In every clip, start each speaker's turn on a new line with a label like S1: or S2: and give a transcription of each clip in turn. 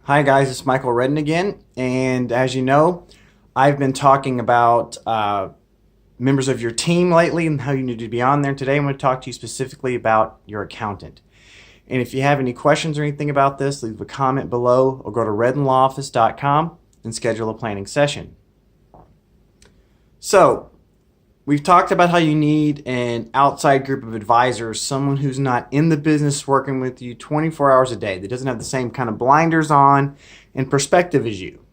S1: Hi guys, it's Michael Redden again, and as you know, I've been talking about members of your team lately and how you need to be on there. Today I'm going to talk to you specifically about your accountant. And if you have any questions or anything about this, leave a comment below or go to reddenlawoffice.com and schedule a planning session. So, we've talked about how you need an outside group of advisors, someone who's not in the business working with you 24 hours a day, that doesn't have the same kind of blinders on and perspective as you.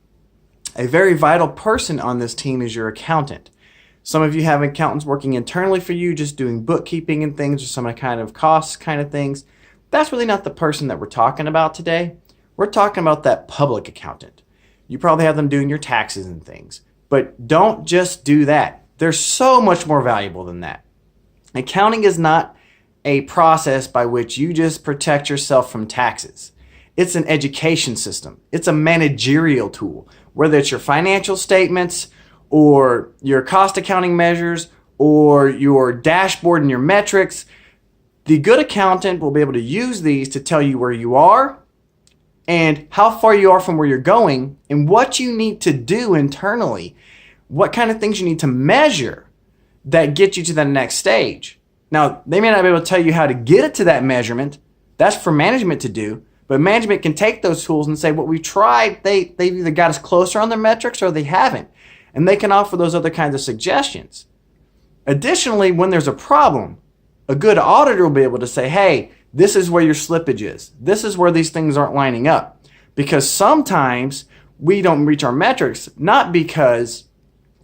S1: A very vital person on this team is your accountant. Some of you have accountants working internally for you, just doing bookkeeping and things, or some kind of costs kind of things. That's really not the person that we're talking about today. We're talking about that public accountant. You probably have them doing your taxes and things, but don't just do that. They're so much more valuable than that. Accounting is not a process by which you just protect yourself from taxes. It's an education system. It's a managerial tool, whether it's your financial statements or your cost accounting measures or your dashboard and your metrics. The good accountant will be able to use these to tell you where you are and how far you are from where you're going and what you need to do internally. What kind of things you need to measure that get you to the next stage. Now, they may not be able to tell you how to get it to that measurement. That's for management to do. But management can take those tools and say, what we've tried, they've either got us closer on their metrics or they haven't. And they can offer those other kinds of suggestions. Additionally, when there's a problem, a good auditor will be able to say, hey, this is where your slippage is. This is where these things aren't lining up. Because sometimes we don't reach our metrics, not because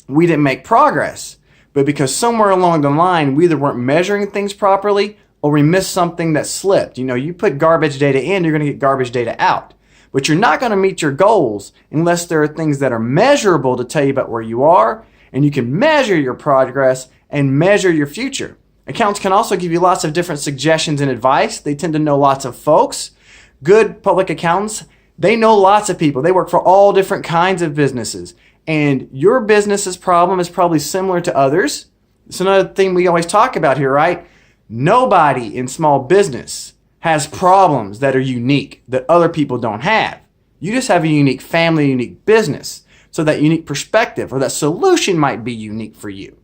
S1: we didn't make progress, but because somewhere along the line we either weren't measuring things properly or we missed something that slipped. You know, you put garbage data in, you're going to get garbage data out. But you're not going to meet your goals unless there are things that are measurable to tell you about where you are, and you can measure your progress and measure your future. Accountants can also give you lots of different suggestions and advice. They tend to know lots of folks. Good public accountants, they know lots of people. They work for all different kinds of businesses. And your business's problem is probably similar to others. It's another thing we always talk about here, right? Nobody in small business has problems that are unique that other people don't have. You just have a unique family, unique business. So that unique perspective or that solution might be unique for you.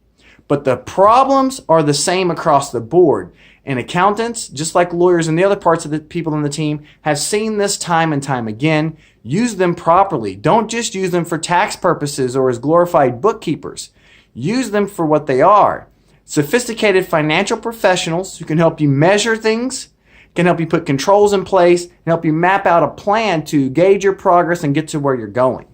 S1: But the problems are the same across the board. And accountants, just like lawyers and the other parts of the people on the team, have seen this time and time again. Use them properly. Don't just use them for tax purposes or as glorified bookkeepers. Use them for what they are. Sophisticated financial professionals who can help you measure things, can help you put controls in place, and help you map out a plan to gauge your progress and get to where you're going.